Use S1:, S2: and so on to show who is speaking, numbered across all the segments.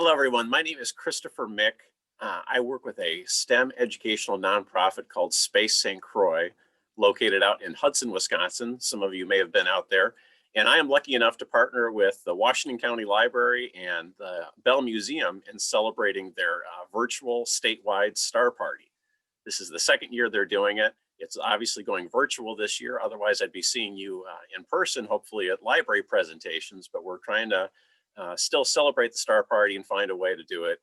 S1: Hello, everyone. My name is Christopher Mick. I work with a STEM educational nonprofit called Space St. Croix, located out in Hudson, Wisconsin. Some of you may have been out there. And I am lucky enough to partner with the Washington County Library and the Bell Museum in celebrating their virtual statewide star party. This is the second year they're doing it. It's obviously going virtual this year. Otherwise, I'd be seeing you in person, hopefully at library presentations, but we're trying to still celebrate the Star Party and find a way to do it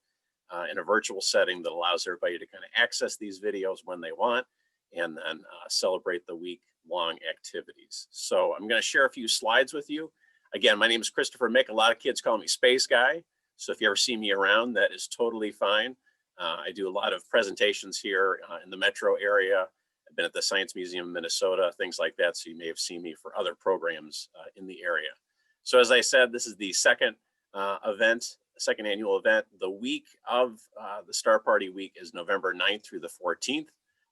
S1: in a virtual setting that allows everybody to kind of access these videos when they want and then celebrate the week-long activities. So I'm going to share a few slides with you. Again, my name is Christopher Mick. A lot of kids call me Space Guy. So if you ever see me around, that is totally fine. I do a lot of presentations here in the metro area. I've been at the Science Museum of Minnesota, things like that. So you may have seen me for other programs in the area. So as I said, this is the second annual event. The week of the Star Party week is November 9th through the 14th.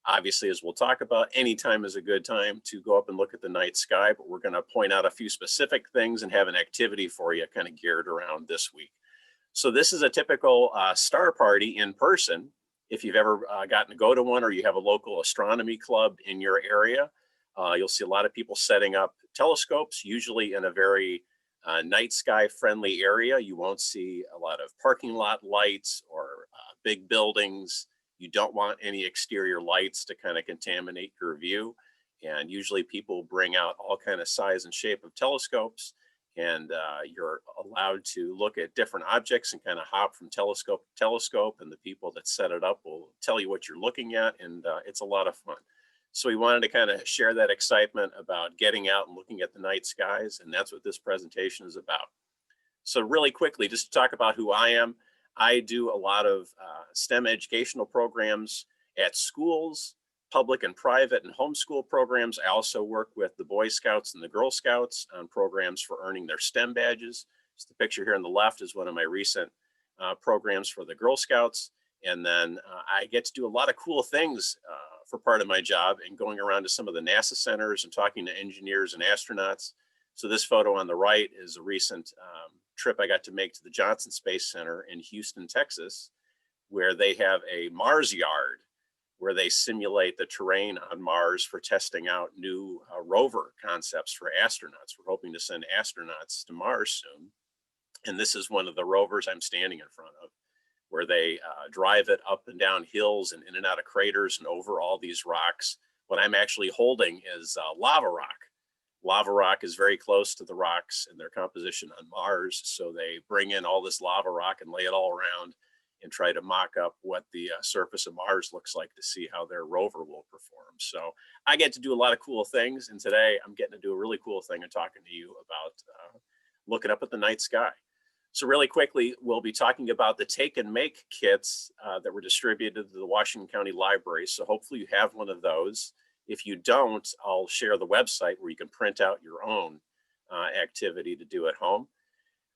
S1: Obviously, as we'll talk about, any time is a good time to go up and look at the night sky, but we're going to point out a few specific things and have an activity for you kind of geared around this week. So this is a typical Star Party in person. If you've ever gotten to go to one or you have a local astronomy club in your area, you'll see a lot of people setting up telescopes, usually in a very night sky friendly area. You won't see a lot of parking lot lights or big buildings. You don't want any exterior lights to kind of contaminate your view. And usually people bring out all kind of size and shape of telescopes, and you're allowed to look at different objects and kind of hop from telescope to telescope, and the people that set it up will tell you what you're looking at, and it's a lot of fun. So we wanted to kind of share that excitement about getting out and looking at the night skies, and that's what this presentation is about. So really quickly, just to talk about who I am, I do a lot of STEM educational programs at schools, public and private and homeschool programs. I also work with the Boy Scouts and the Girl Scouts on programs for earning their STEM badges. Just the picture here on the left is one of my recent programs for the Girl Scouts. And then I get to do a lot of cool things for part of my job, and going around to some of the NASA centers and talking to engineers and astronauts. So this photo on the right is a recent trip I got to make to the Johnson Space Center in Houston, Texas, where they have a Mars yard where they simulate the terrain on Mars for testing out new rover concepts for astronauts. We're hoping to send astronauts to Mars soon. And this is one of the rovers I'm standing in front of, where they drive it up and down hills and in and out of craters and over all these rocks. What I'm actually holding is lava rock. Lava rock is very close to the rocks in their composition on Mars. So they bring in all this lava rock and lay it all around and try to mock up what the surface of Mars looks like to see how their rover will perform. So I get to do a lot of cool things. And today I'm getting to do a really cool thing and talking to you about looking up at the night sky. So really quickly, we'll be talking about the take and make kits that were distributed to the Washington County Library. So hopefully you have one of those. If you don't, I'll share the website where you can print out your own activity to do at home.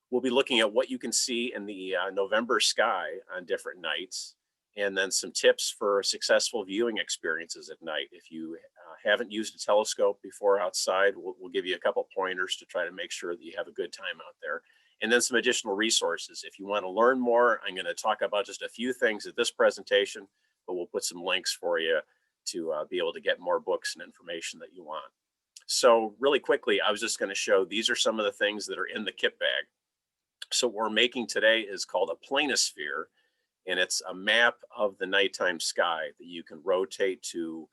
S1: We'll be looking at what you can see in the November sky on different nights, and then some tips for successful viewing experiences at night. If you haven't used a telescope before outside, we'll give you a couple pointers to try to make sure that you have a good time out there. And then some additional resources. If you want to learn more, I'm going to talk about just a few things at this presentation, but we'll put some links for you to be able to get more books and information that you want. So really quickly, I was just going to show, these are some of the things that are in the kit bag. So what we're making today is called a Planisphere, and it's a map of the nighttime sky that you can rotate to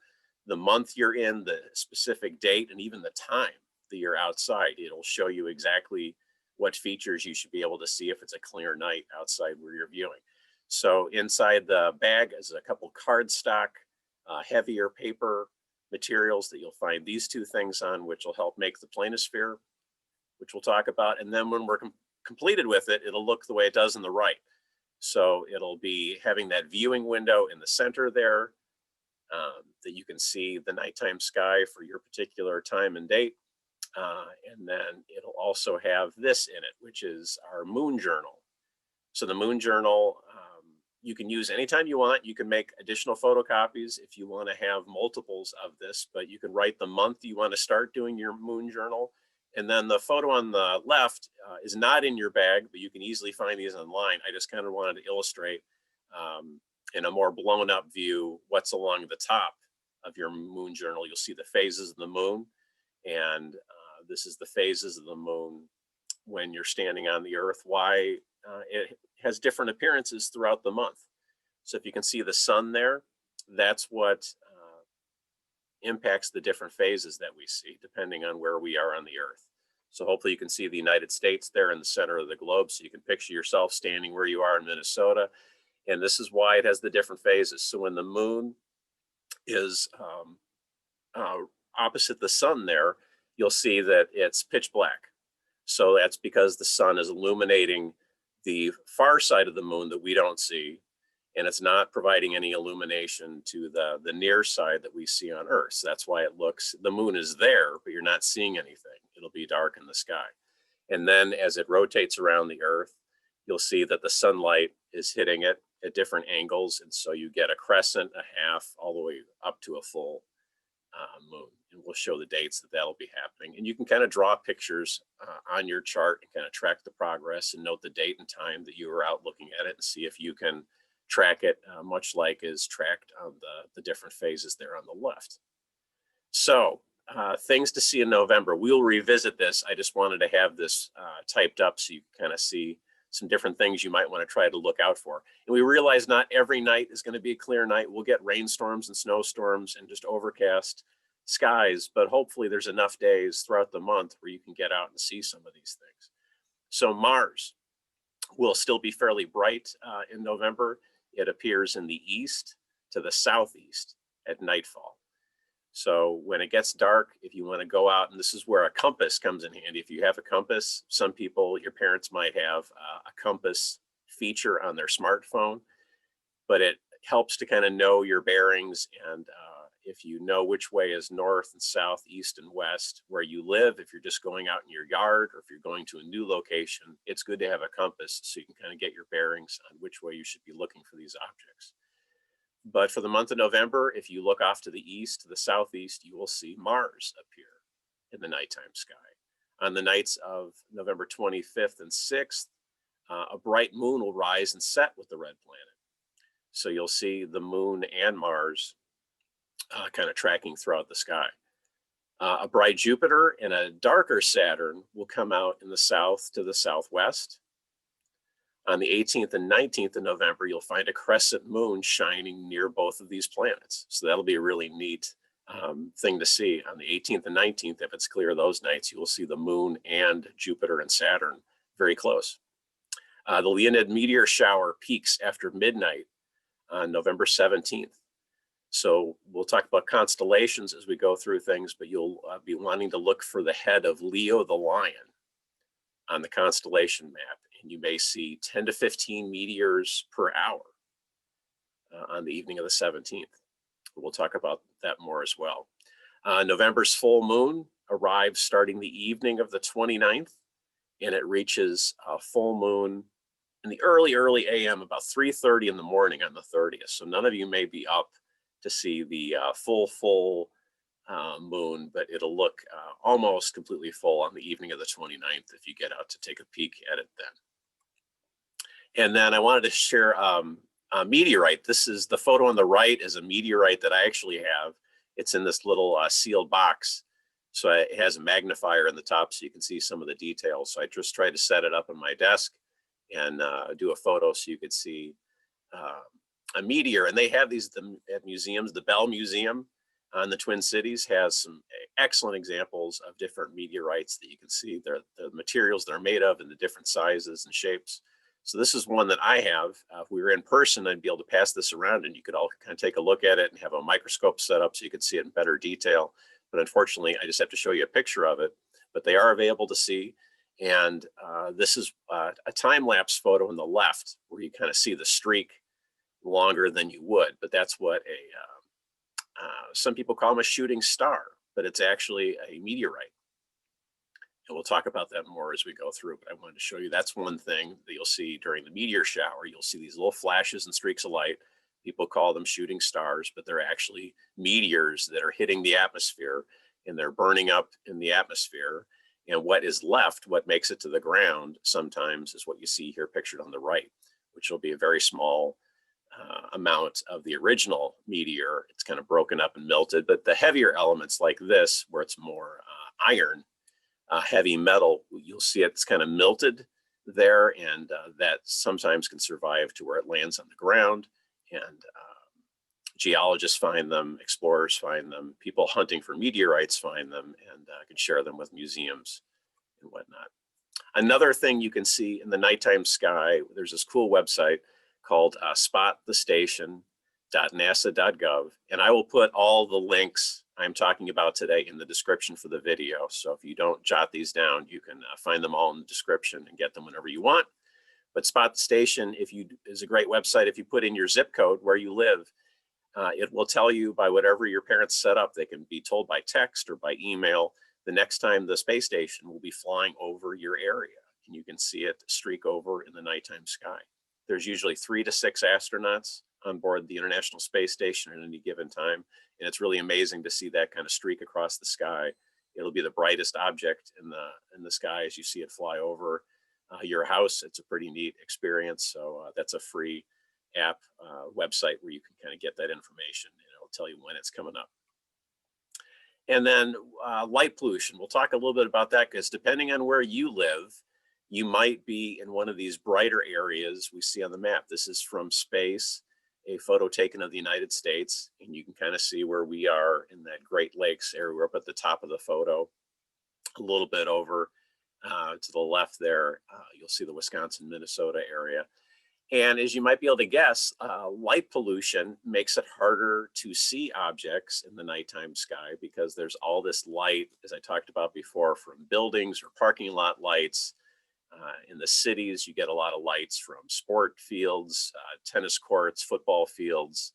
S1: the month you're in, the specific date, and even the time that you're outside. It'll show you exactly what features you should be able to see if it's a clear night outside where you're viewing. So inside the bag is a couple cardstock, heavier paper materials that you'll find these two things on, which will help make the Planisphere, which we'll talk about. And then when we're completed with it, it'll look the way it does on the right. So it'll be having that viewing window in the center there that you can see the nighttime sky for your particular time and date. And then it'll also have this in it, which is our moon journal. So the moon journal, you can use anytime you want. You can make additional photocopies if you want to have multiples of this, but you can write the month you want to start doing your moon journal And then the photo on the left is not in your bag, but you can easily find these online. I just kind of wanted to illustrate in a more blown up view what's along the top of your moon journal. You'll see the phases of the moon, and this is the phases of the moon when you're standing on the Earth, why it has different appearances throughout the month. So if you can see the sun there, that's what impacts the different phases that we see depending on where we are on the Earth. So hopefully you can see the United States there in the center of the globe, so you can picture yourself standing where you are in Minnesota. And this is why it has the different phases. So when the moon is opposite the sun there, you'll see that it's pitch black. So that's because the sun is illuminating the far side of the moon that we don't see, and it's not providing any illumination to the near side that we see on Earth. So that's why it looks, the moon is there, but you're not seeing anything. It'll be dark in the sky. And then as it rotates around the Earth, you'll see that the sunlight is hitting it at different angles. And so you get a crescent, a half, all the way up to a full moon. And we'll show the dates that that'll be happening. And you can kind of draw pictures on your chart and kind of track the progress and note the date and time that you were out looking at it, and see if you can track it much like is tracked on the different phases there on the left. So things to see in November. We'll revisit this. I just wanted to have this typed up so you can kind of see some different things you might want to try to look out for. And we realize not every night is going to be a clear night. We'll get rainstorms and snowstorms and just overcast skies, but hopefully there's enough days throughout the month where you can get out and see some of these things. So Mars will still be fairly bright in November. It appears in the east to the southeast at nightfall. So when it gets dark, if you want to go out, and this is where a compass comes in handy. If you have a compass, some people, your parents might have a compass feature on their smartphone, but it helps to kind of know your bearings. And if you know which way is north and south, east and west, where you live, if you're just going out in your yard or if you're going to a new location, it's good to have a compass so you can kind of get your bearings on which way you should be looking for these objects. But for the month of November, if you look off to the east, to the southeast, you will see Mars appear in the nighttime sky. On the nights of November 25th and 6th, a bright moon will rise and set with the red planet. So you'll see the moon and Mars kind of tracking throughout the sky. A bright Jupiter and a darker Saturn will come out in the south to the southwest. On the 18th and 19th of November, you'll find a crescent moon shining near both of these planets. So that'll be a really neat thing to see. On the 18th and 19th, if it's clear those nights, you will see the moon and Jupiter and Saturn very close. The Leonid meteor shower peaks after midnight on November 17th. So we'll talk about constellations as we go through things, but you'll be wanting to look for the head of Leo the Lion on the constellation map. And you may see 10 to 15 meteors per hour on the evening of the 17th. We'll talk about that more as well. November's full moon arrives starting the evening of the 29th, and it reaches a full moon in the early AM, about 3:30 in the morning on the 30th. So none of you may be up to see the full moon, but it'll look almost completely full on the evening of the 29th if you get out to take a peek at it then. And then I wanted to share a meteorite. This is the photo on the right is a meteorite that I actually have. It's in this little sealed box. So it has a magnifier in the top so you can see some of the details. So I just tried to set it up on my desk and do a photo so you could see a meteor. And they have these at museums. The Bell Museum in the Twin Cities has some excellent examples of different meteorites that you can see the materials they're made of and the different sizes and shapes. So this is one that I have. If we were in person, I'd be able to pass this around and you could all kind of take a look at it and have a microscope set up so you could see it in better detail. But unfortunately, I just have to show you a picture of it. But they are available to see. And this is a time-lapse photo on the left where you kind of see the streak longer than you would. But that's what some people call them a shooting star, but it's actually a meteorite. And we'll talk about that more as we go through, but I wanted to show you that's one thing that you'll see during the meteor shower. You'll see these little flashes and streaks of light. People call them shooting stars, but they're actually meteors that are hitting the atmosphere and they're burning up in the atmosphere. And what is left, what makes it to the ground, sometimes is what you see here pictured on the right, which will be a very small amount of the original meteor. It's kind of broken up and melted, but the heavier elements like this, where it's more iron, heavy metal, you'll see it's kind of melted there, and that sometimes can survive to where it lands on the ground. And geologists find them, explorers find them, people hunting for meteorites find them, and can share them with museums and whatnot. Another thing you can see in the nighttime sky, there's this cool website called spotthestation.nasa.gov, and I will put all the links I'm talking about today in the description for the video. So if you don't jot these down, you can find them all in the description and get them whenever you want. But Spot the Station is a great website. If you put in your zip code where you live, it will tell you by whatever your parents set up. They can be told by text or by email the next time the space station will be flying over your area, and you can see it streak over in the nighttime sky. There's usually 3 to 6 astronauts on board the International Space Station at any given time, and it's really amazing to see that kind of streak across the sky. It'll be the brightest object in the sky as you see it fly over your house. It's a pretty neat experience. So that's a free app website where you can kind of get that information, and it'll tell you when it's coming up. And then light pollution. We'll talk a little bit about that, because depending on where you live, you might be in one of these brighter areas we see on the map. This is from space, a photo taken of the United States, and you can kind of see where we are in that Great Lakes area. We're up at the top of the photo, a little bit over to the left there. You'll see the Wisconsin, Minnesota area. And as you might be able to guess, light pollution makes it harder to see objects in the nighttime sky, because there's all this light, as I talked about before, from buildings or parking lot lights. In the cities, you get a lot of lights from sport fields, tennis courts, football fields,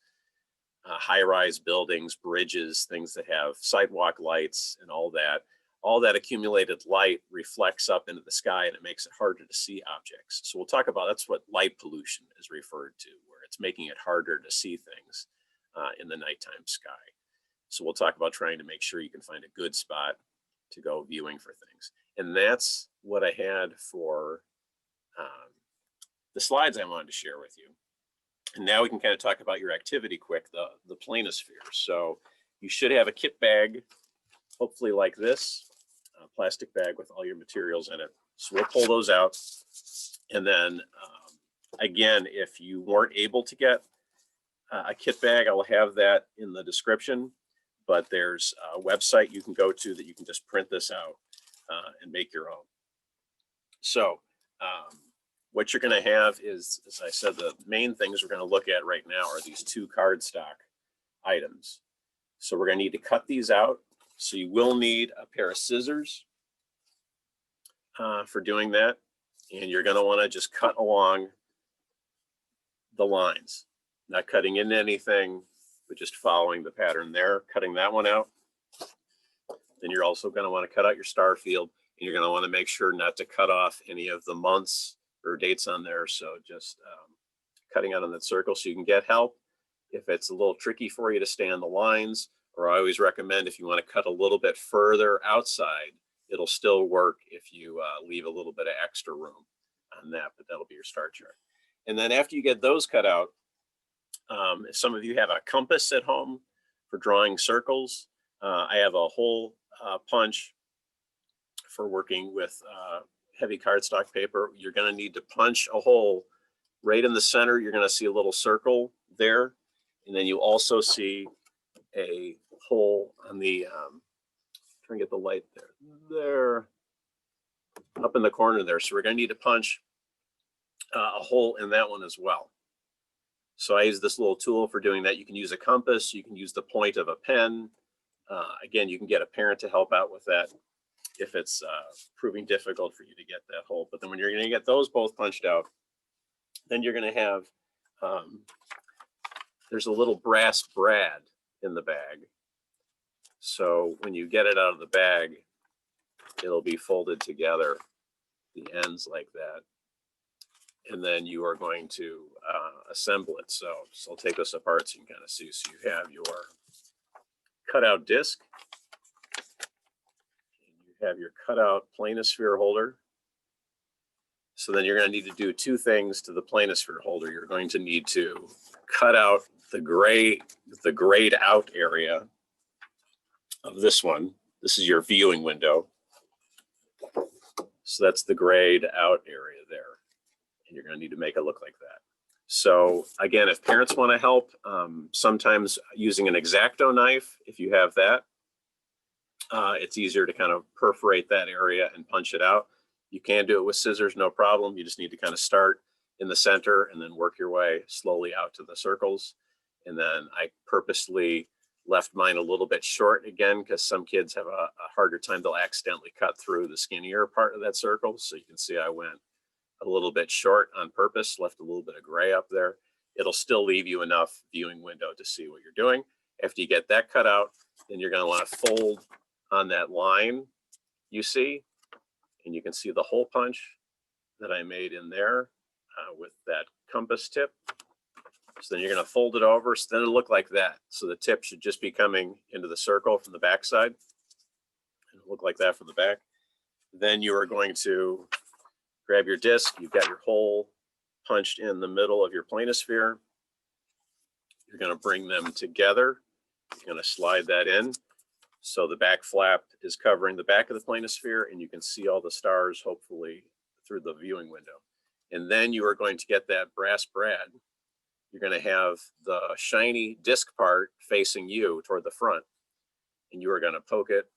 S1: high-rise buildings, bridges, things that have sidewalk lights and all that. All that accumulated light reflects up into the sky, and it makes it harder to see objects. So we'll talk about, that's what light pollution is referred to, where it's making it harder to see things in the nighttime sky. So we'll talk about trying to make sure you can find a good spot to go viewing for things. And that's what I had for the slides I wanted to share with you. And now we can kind of talk about your activity quick, the Planisphere. So you should have a kit bag, hopefully like this, a plastic bag with all your materials in it. So we'll pull those out. And then again, if you weren't able to get a kit bag, I'll have that in the description, but there's a website you can go to that you can just print this out and make your own. So what you're going to have is, as I said, the main things we're going to look at right now are these 2 cardstock items. So we're going to need to cut these out. So you will need a pair of scissors for doing that. And you're going to want to just cut along the lines, not cutting into anything, but just following the pattern there, cutting that one out. Then you're also going to want to cut out your star field, and you're going to want to make sure not to cut off any of the months or dates on there. So just cutting out on that circle so you can get help if it's a little tricky for you to stay on the lines. Or I always recommend, if you want to cut a little bit further outside, it'll still work if you leave a little bit of extra room on that, but that'll be your star chart. And then after you get those cut out, if some of you have a compass at home for drawing circles, I have a hole punch for working with heavy cardstock paper. You're going to need to punch a hole right in the center. You're going to see a little circle there, and then you also see a hole on the try and get the light there up in the corner there. So we're going to need to punch a hole in that one as well. So I use this little tool for doing that. You can use a compass, you can use the point of a pen. Again, you can get a parent to help out with that if it's proving difficult for you to get that hole. But then when you're going to get those both punched out, then you're going to have there's a little brass brad in the bag. So when you get it out of the bag, it'll be folded together, the ends like that. And then you are going to assemble it. So I'll take this apart so you can kind of see. So you have your cutout disc, and you You have your cutout planisphere holder. So then you're going to need to do two things to the planisphere holder. You're going to need to cut out the grayed out area of this one. This is your viewing window. So that's the grayed out area there. And you're going to need to make it look like that. So again, if parents want to help, sometimes using an X-Acto knife, if you have that, it's easier to kind of perforate that area and punch it out. You can do it with scissors, no problem. You just need to kind of start in the center and then work your way slowly out to the circles. And then I purposely left mine a little bit short again, because some kids have a harder time. They'll accidentally cut through the skinnier part of that circle. So you can see I went a little bit short on purpose, left a little bit of gray up there. It'll still leave you enough viewing window to see what you're doing. After you get that cut out, then you're going to want to fold on that line you see, and you can see the hole punch that I made in there with that compass tip. So then you're going to fold it over. So then it'll look like that. So the tip should just be coming into the circle from the back side. It'll look like that from the back. Then you are going to grab your disc. You've got your hole punched in the middle of your planisphere. You're going to bring them together. You're going to slide that in. So the back flap is covering the back of the planisphere, and you can see all the stars, hopefully, through the viewing window. And then you are going to get that brass brad. You're going to have the shiny disc part facing you toward the front, and you are going to poke it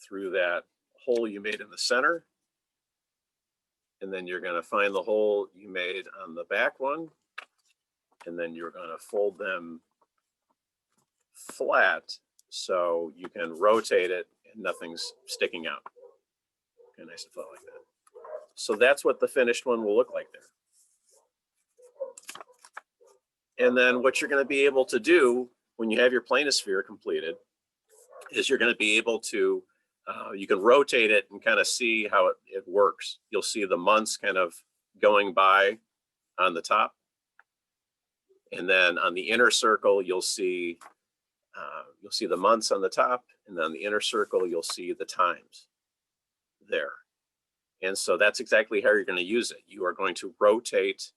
S1: through that hole you made in the center. And then you're going to find the hole you made on the back one, and then you're going to fold them flat so you can rotate it and nothing's sticking out. Okay, nice and flat like that. So that's what the finished one will look like there. And then what you're going to be able to do when you have your planisphere completed is you're going to be able to, you can rotate it and kind of see how it works. You'll see the months kind of going by on the top. And then on the inner circle, you'll see the months on the top, and then on the inner circle, you'll see the times there. And so that's exactly how you're going to use it. You are going to rotate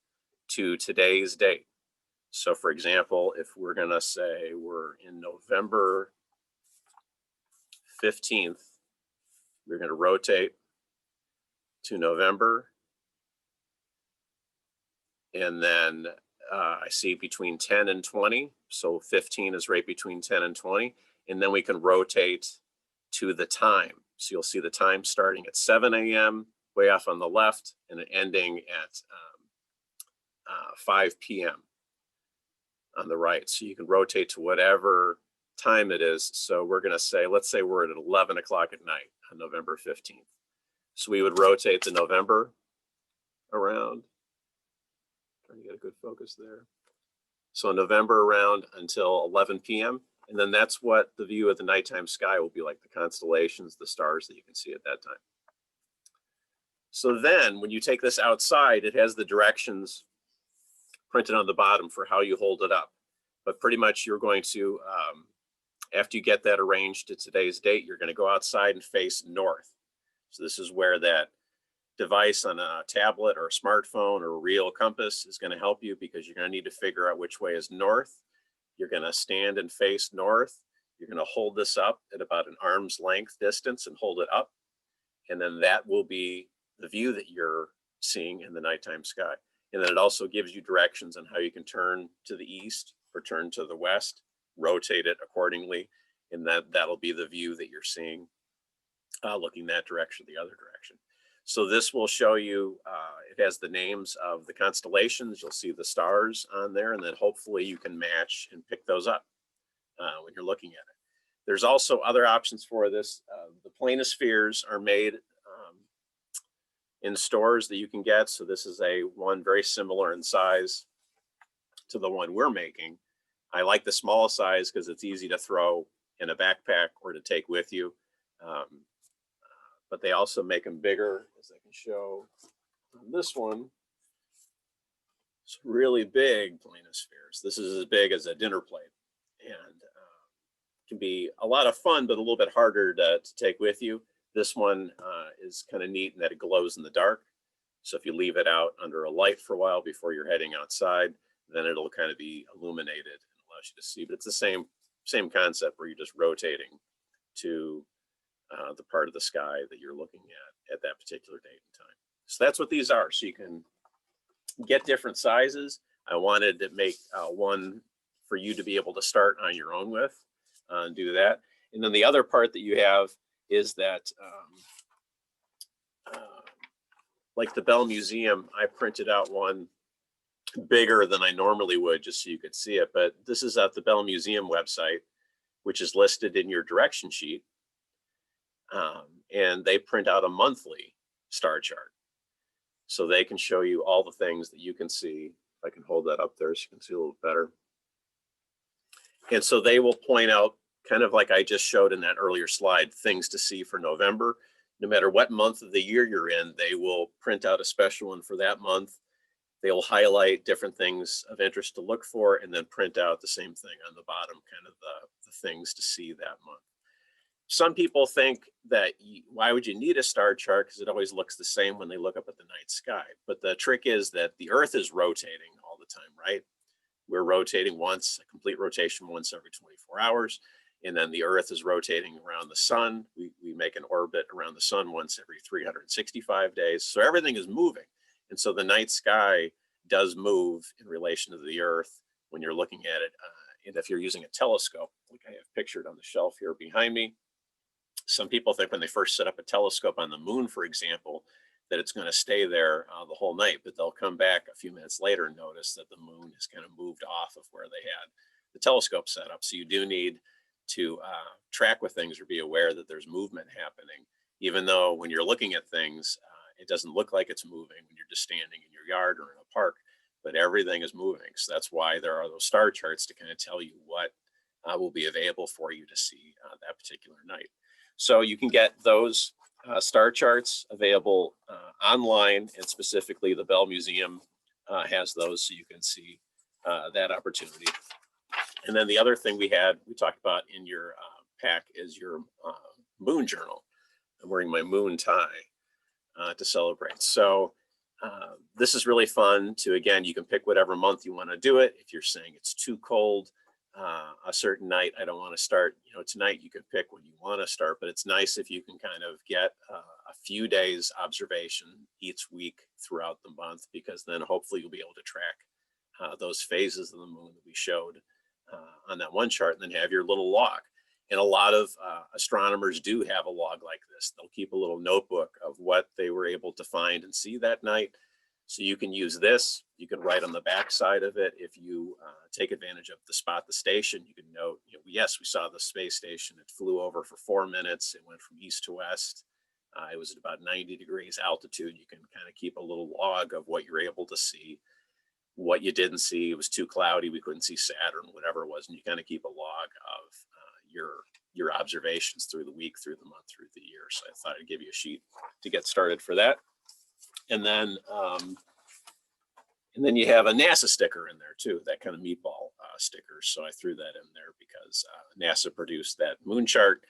S1: to today's date. So for example, if we're going to say we're in November 15th, we're going to rotate to November. And then I see between 10 and 20. So 15 is right between 10 and 20. And then we can rotate to the time. So you'll see the time starting at 7 a.m. way off on the left, and ending at 5 p.m. on the right. So you can rotate to whatever time it is. So we're going to say, let's say we're at 11 o'clock at night on November 15th. So we would rotate the November around. Trying to get a good focus there. So November around until 11 p.m. And then that's what the view of the nighttime sky will be like, the constellations, the stars that you can see at that time. So then when you take this outside, it has the directions printed on the bottom for how you hold it up. But pretty much you're going to, after you get that arranged to today's date, you're going to go outside and face north. So this is where that device on a tablet or a smartphone or a real compass is going to help you, because you're going to need to figure out which way is north. You're going to stand and face north. You're going to hold this up at about an arm's length distance and hold it up. And then that will be the view that you're seeing in the nighttime sky. And then it also gives you directions on how you can turn to the east or turn to the west, rotate it accordingly. And that'll be the view that you're seeing, looking that direction, the other direction. So this will show you, it has the names of the constellations. You'll see the stars on there, and then hopefully you can match and pick those up when you're looking at it. There's also other options for this. The planispheres are made in stores that you can get. So this is one very similar in size to the one we're making. I like the small size because it's easy to throw in a backpack or to take with you. But they also make them bigger, as I can show on this one. It's really big planispheres. This is as big as a dinner plate. And can be a lot of fun, but a little bit harder to take with you. This one is kind of neat in that it glows in the dark. So if you leave it out under a light for a while before you're heading outside, then it'll kind of be illuminated and allows you to see. But it's the same concept where you're just rotating to the part of the sky that you're looking at that particular date and time. So that's what these are. So you can get different sizes. I wanted to make one for you to be able to start on your own with and do that. And then the other part that you have is that like the Bell Museum, I printed out one bigger than I normally would just so you could see it. But this is at the Bell Museum website, which is listed in your direction sheet. And they print out a monthly star chart. So they can show you all the things that you can see. If I can hold that up there so you can see a little better. And so they will point out, kind of like I just showed in that earlier slide, things to see for November. No matter what month of the year you're in, they will print out a special one for that month. They will highlight different things of interest to look for and then print out the same thing on the bottom, kind of the things to see that month. Some people think that why would you need a star chart? Because it always looks the same when they look up at the night sky. But the trick is that the Earth is rotating all the time, right? We're rotating once, a complete rotation once every 24 hours. And then the Earth is rotating around the sun. We make an orbit around the sun once every 365 days. So everything is moving. And so the night sky does move in relation to the Earth when you're looking at it. And if you're using a telescope, like I have pictured on the shelf here behind me, some people think when they first set up a telescope on the moon, for example, that it's going to stay there the whole night, but they'll come back a few minutes later and notice that the moon has kind of moved off of where they had the telescope set up. So you do need to track with things or be aware that there's movement happening, even though when you're looking at things, it doesn't look like it's moving when you're just standing in your yard or in a park, but everything is moving. So that's why there are those star charts to kind of tell you what will be available for you to see that particular night. So you can get those star charts available online, and specifically the Bell Museum has those, so you can see that opportunity. And then the other thing we talked about in your pack is your moon journal. I'm wearing my moon tie to celebrate. So this is really fun to, again, you can pick whatever month you want to do it. If you're saying it's too cold a certain night, I don't want to start, tonight, you can pick when you want to start, but it's nice if you can kind of get a few days observation each week throughout the month, because then hopefully you'll be able to track those phases of the moon that we showed on that one chart, and then have your little log. And a lot of astronomers do have a log like this. They'll keep a little notebook of what they were able to find and see that night. So you can use this. You can write on the back side of it. If you take advantage of the spot the station, you can note, yes, we saw the space station. It flew over for 4 minutes. It went from east to west. It was at about 90 degrees altitude. You can kind of keep a little log of what you're able to see. What you didn't see, it was too cloudy, we couldn't see Saturn, whatever it was, and you kind of keep a log of your observations through the week, through the month, through the year. So I thought I'd give you a sheet to get started for that. And then you have a NASA sticker in there too, that kind of meatball sticker. So I threw that in there because NASA produced that moon chart,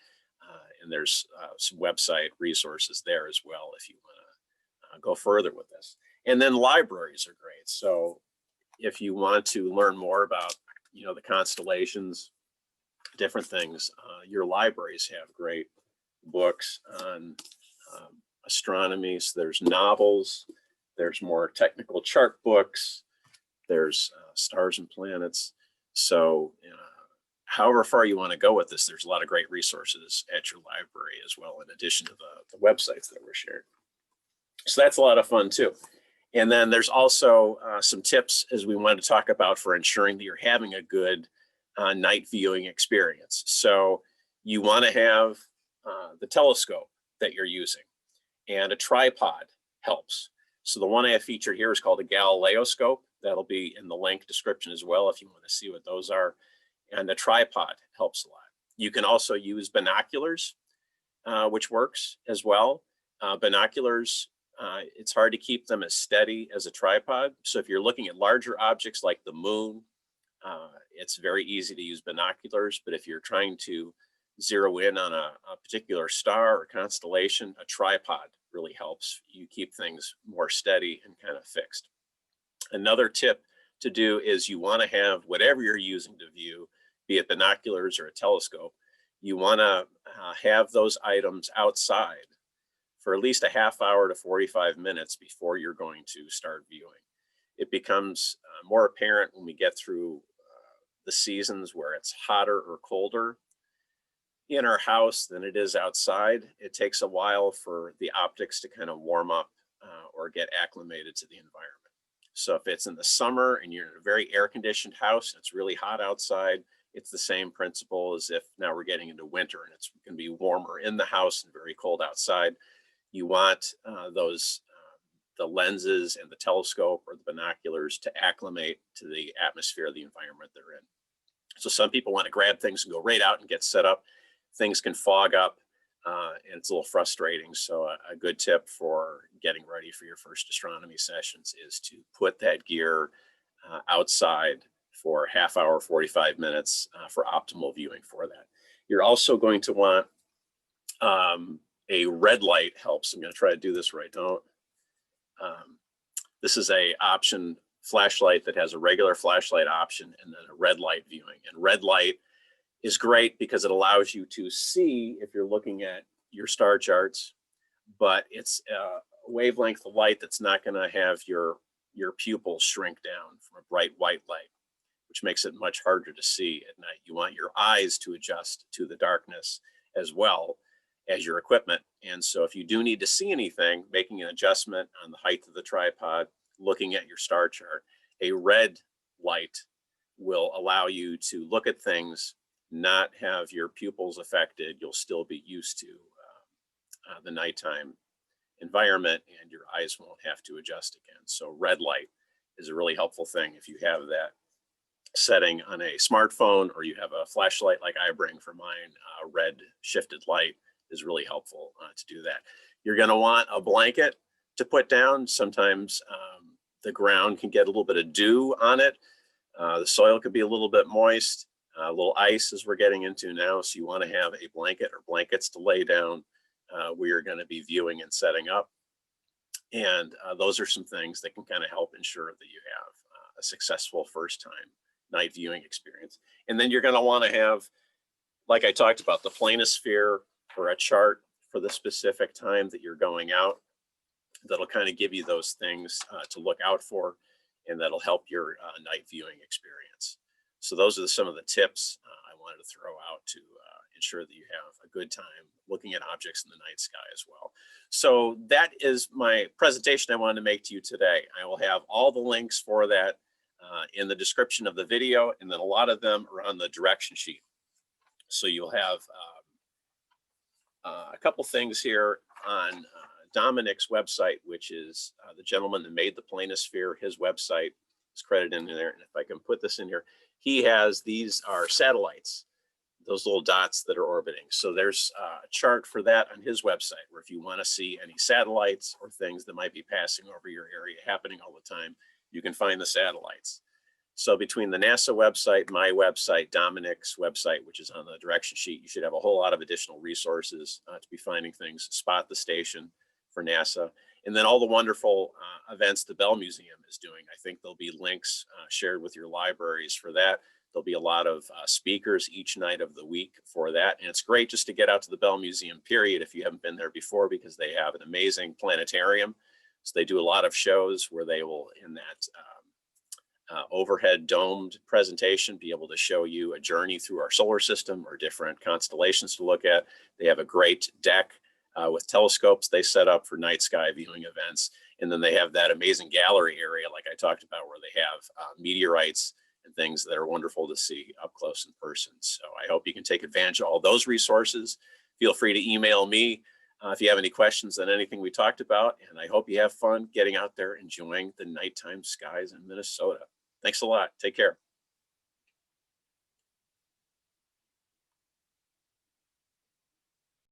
S1: and there's some website resources there as well if you want to go further with this. And then libraries are great. So if you want to learn more about, the constellations, different things, your libraries have great books on astronomy. So there's novels, there's more technical chart books, there's stars and planets. So however far you want to go with this, there's a lot of great resources at your library as well, in addition to the websites that were shared. So that's a lot of fun too. And then there's also some tips, as we wanted to talk about, for ensuring that you're having a good night viewing experience. So you want to have the telescope that you're using, and a tripod helps. So the one I have featured here is called a Galieoscope. That'll be in the link description as well if you want to see what those are. And the tripod helps a lot. You can also use binoculars, which works as well. Binoculars, it's hard to keep them as steady as a tripod. So if you're looking at larger objects like the moon It's very easy to use binoculars, but if you're trying to zero in on a particular star or constellation, a tripod really helps you keep things more steady and kind of fixed. Another tip to do is you want to have whatever you're using to view, be it binoculars or a telescope, you want to have those items outside for at least a half hour to 45 minutes before you're going to start viewing. It becomes more apparent when we get through the seasons where it's hotter or colder in our house than it is outside. It takes a while for the optics to kind of warm up or get acclimated to the environment. So if it's in the summer and you're in a very air-conditioned house and it's really hot outside, it's the same principle as if now we're getting into winter and it's going to be warmer in the house and very cold outside. You want the lenses and the telescope or the binoculars to acclimate to the atmosphere of the environment they're in. So some people want to grab things and go right out and get set up. Things can fog up and it's a little frustrating. So a good tip for getting ready for your first astronomy sessions is to put that gear outside for a half hour, 45 minutes for optimal viewing for that. You're also going to want a red light helps. I'm going to try to do this right now. This is a option flashlight that has a regular flashlight option and then a red light viewing. And red light is great because it allows you to see if you're looking at your star charts, but it's a wavelength of light that's not going to have your pupils shrink down from a bright white light, which makes it much harder to see at night. You want your eyes to adjust to the darkness as well as your equipment. And so if you do need to see anything, making an adjustment on the height of the tripod, looking at your star chart, a red light will allow you to look at things, not have your pupils affected. You'll still be used to the nighttime environment and your eyes won't have to adjust again. So red light is a really helpful thing if you have that setting on a smartphone or you have a flashlight like I bring for mine. Red shifted light is really helpful to do that. You're going to want a blanket to put down. Sometimes the ground can get a little bit of dew on it. The soil could be a little bit moist, a little ice as we're getting into now. So you want to have a blanket or blankets to lay down where you're going to be viewing and setting up. And those are some things that can kind of help ensure that you have a successful first time night viewing experience. And then you're going to want to have, like I talked about, the Planisphere or a chart for the specific time that you're going out. That'll kind of give you those things to look out for, and that'll help your night viewing experience. So those are some of the tips I wanted to throw out to ensure that you have a good time looking at objects in the night sky as well. So that is my presentation I wanted to make to you today. I will have all the links for that in the description of the video, and then a lot of them are on the direction sheet. So you'll have a couple things here on Dominic's website, which is the gentleman that made the Planisphere. His website is credited in there. And if I can put this in here, he has, these are satellites, those little dots that are orbiting. So there's a chart for that on his website, where if you want to see any satellites or things that might be passing over your area happening all the time, you can find the satellites. So between the NASA website, my website, Dominic's website, which is on the direction sheet, you should have a whole lot of additional resources to be finding things. Spot the Station for NASA, and then all the wonderful events the Bell Museum is doing. I think there'll be links shared with your libraries for that. There'll be a lot of speakers each night of the week for that. And it's great just to get out to the Bell Museum, period, if you haven't been there before, because they have an amazing planetarium. So they do a lot of shows where they will, in that overhead domed presentation, be able to show you a journey through our solar system or different constellations to look at. They have a great deck with telescopes they set up for night sky viewing events. And then they have that amazing gallery area, like I talked about, where they have meteorites and things that are wonderful to see up close in person. So I hope you can take advantage of all those resources. Feel free to email me if you have any questions on anything we talked about. And I hope you have fun getting out there enjoying the nighttime skies in Minnesota. Thanks a lot. Take care.